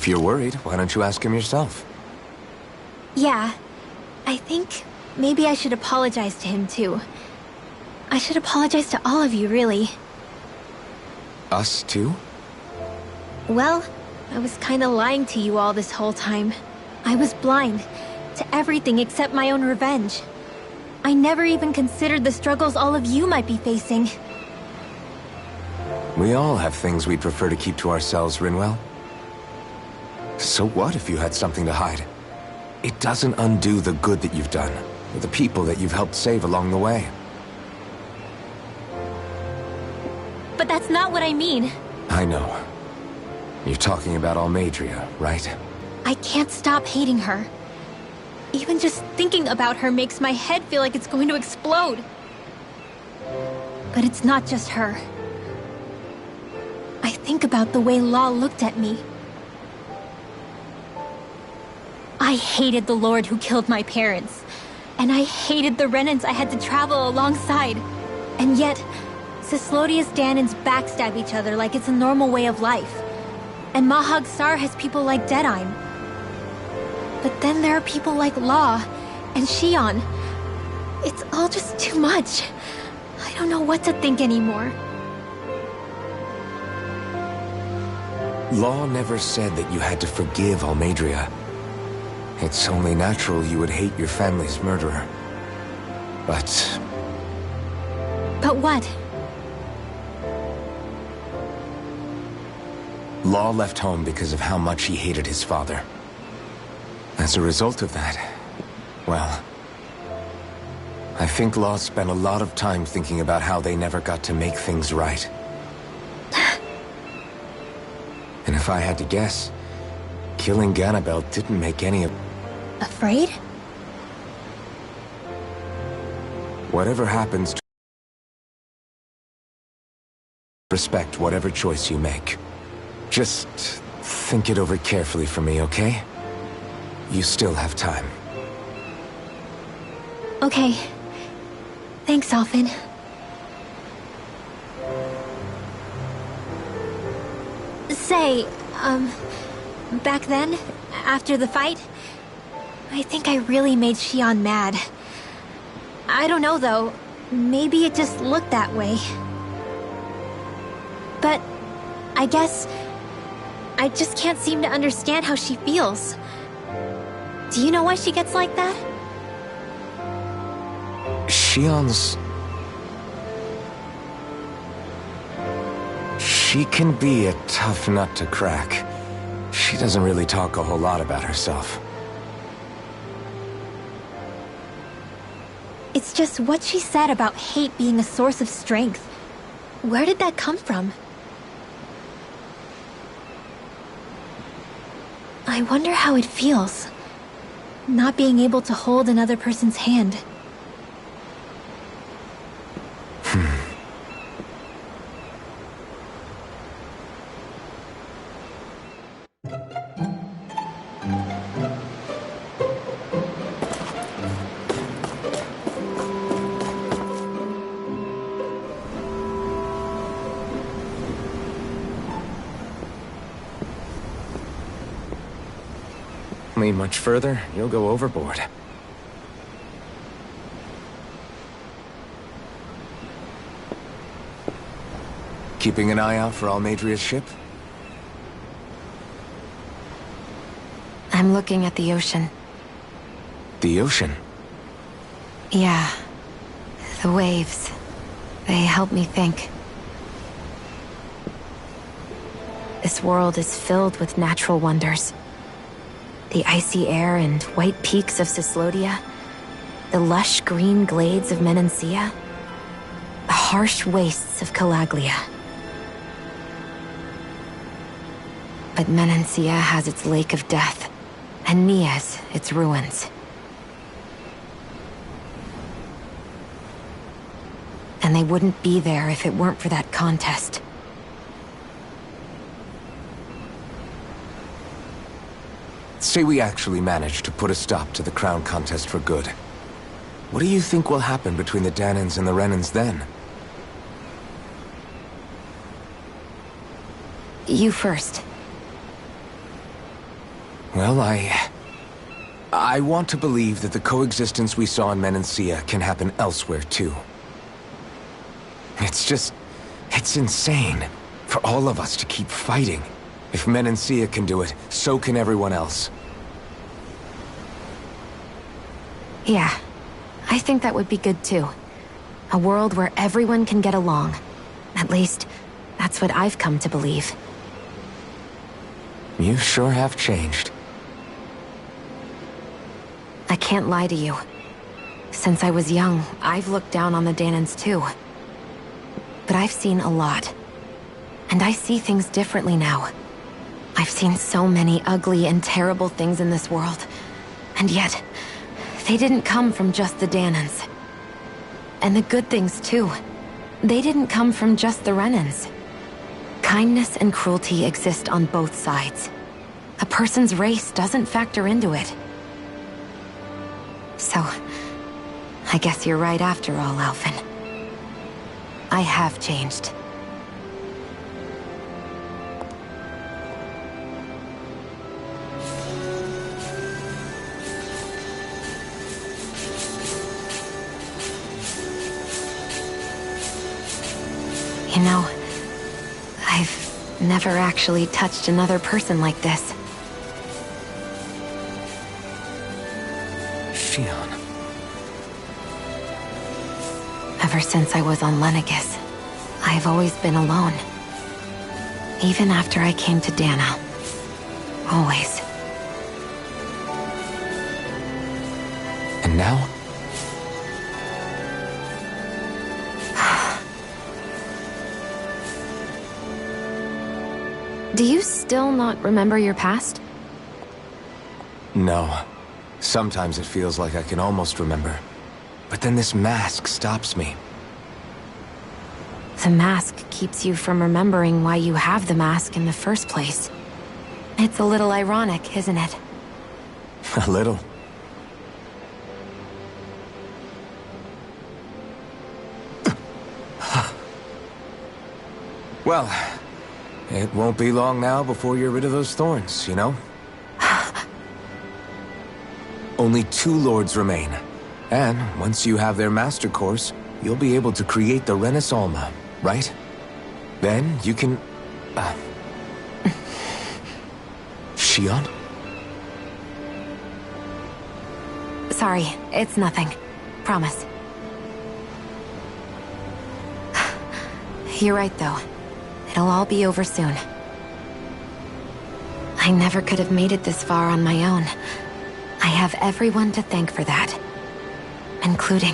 If you're worried, why don't you ask him yourself? Yeah, I think maybe I should apologize to him too. I should apologize to all of you, really. Us too? Well, I was kinda lying to you all this whole time. I was blind to everything except my own revenge. I never even considered the struggles all of you might be facing. We all have things we'd prefer to keep to ourselves, Rinwell. So what if you had something to hide? It doesn't undo the good that you've done, or the people that you've helped save along the way. But that's not what I mean. I know. You're talking about Almadria, right? I can't stop hating her. Even just thinking about her makes my head feel like it's going to explode. But it's not just her. I think about the way Law looked at me. I hated the Lord who killed my parents. And I hated the Renans I had to travel alongside. And yet, Cyslodia's Danans backstab each other like it's a normal way of life. And Mahag Sar has people like Deadime. But then there are people like Law and Shion. It's all just too much. I don't know what to think anymore. Law never said that you had to forgive Almadria. It's only natural you would hate your family's murderer. But... But what? Law left home because of how much he hated his father. As a result of that, well... I think Law spent a lot of time thinking about how they never got to make things right. And if I had to guess, killing Ganabel didn't make any of... Afraid? Whatever happens, respect whatever choice you make. Just think it over carefully for me, okay? You still have time. Okay. Thanks, Alphen. Say, back then, after the fight, I think I really made Shion mad. I don't know, though. Maybe it just looked that way. But I guess I just can't seem to understand how she feels. Do you know why she gets like that? Shion's... She can be a tough nut to crack. She doesn't really talk a whole lot about herself. It's just what she said about hate being a source of strength. Where did that come from? I wonder how it feels, not being able to hold another person's hand. Much further, you'll go overboard. Keeping an eye out for Almadria's ship? I'm looking at the ocean. The ocean? Yeah. The waves. They help me think. This world is filled with natural wonders. The icy air and white peaks of Cyslodia, the lush green glades of Menancia, the harsh wastes of Calaglia. But Menancia has its lake of death, and Nias its ruins. And they wouldn't be there if it weren't for that contest. Say we actually manage to put a stop to the crown contest for good. What do you think will happen between the Danans and the Renans then? You first. Well, I want to believe that the coexistence we saw in Menancia can happen elsewhere, too. It's insane for all of us to keep fighting. If Menancia can do it, so can everyone else. Yeah, I think that would be good too. A world where everyone can get along. At least, that's what I've come to believe. You sure have changed. I can't lie to you. Since I was young, I've looked down on the Danans too. But I've seen a lot. And I see things differently now. I've seen so many ugly and terrible things in this world. And yet, they didn't come from just the Danans. And the good things too. They didn't come from just the Renans. Kindness and cruelty exist on both sides. A person's race doesn't factor into it. So, I guess you're right after all, Alphen. I have changed. You know, I've never actually touched another person like this. Shion. Ever since I was on Lenegis, I've always been alone. Even after I came to Dana. Always. And now? Do you still not remember your past? No. Sometimes it feels like I can almost remember. But then this mask stops me. The mask keeps you from remembering why you have the mask in the first place. It's a little ironic, isn't it? A little. Well, it won't be long now before you're rid of those thorns, you know? Only 2 lords remain. And once you have their master course, you'll be able to create the Renis Alma, right? Then you can... Shion? Sorry, it's nothing. Promise. You're right, though. It'll all be over soon. I never could have made it this far on my own. I have everyone to thank for that. Including...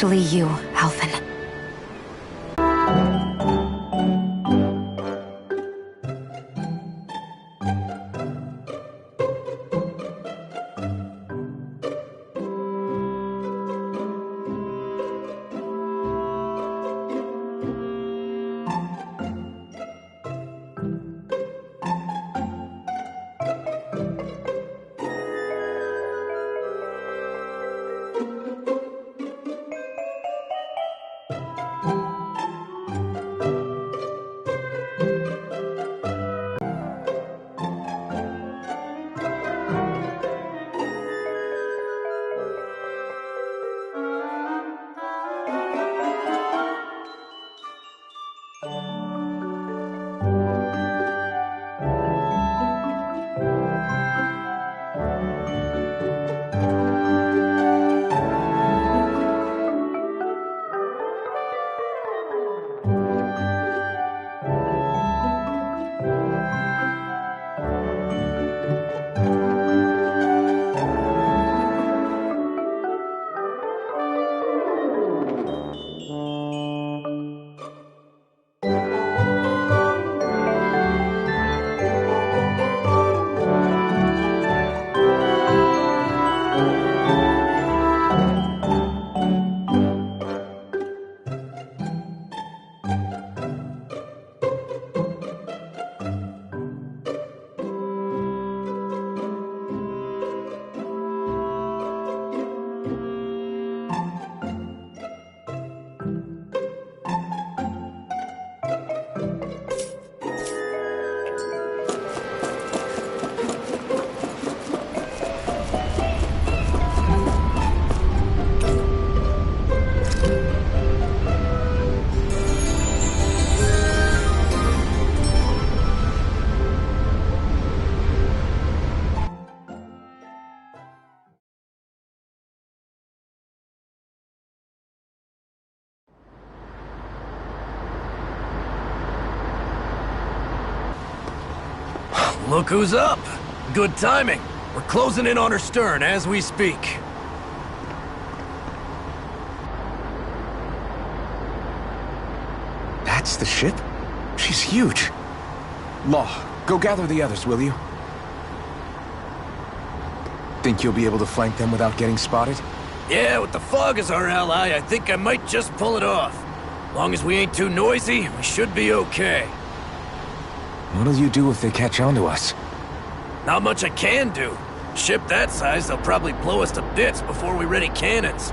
actually you, Alphen. Look who's up! Good timing. We're closing in on her stern as we speak. That's the ship? She's huge. Law, go gather the others, will you? Think you'll be able to flank them without getting spotted? Yeah, with the fog as our ally, I think I might just pull it off. Long as we ain't too noisy, we should be okay. What'll you do if they catch on to us? Not much I can do. Ship that size, they'll probably blow us to bits before we ready cannons.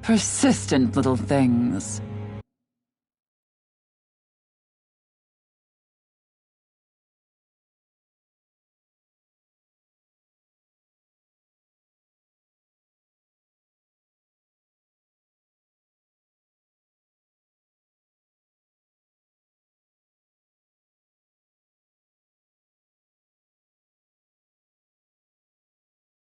Persistent little things.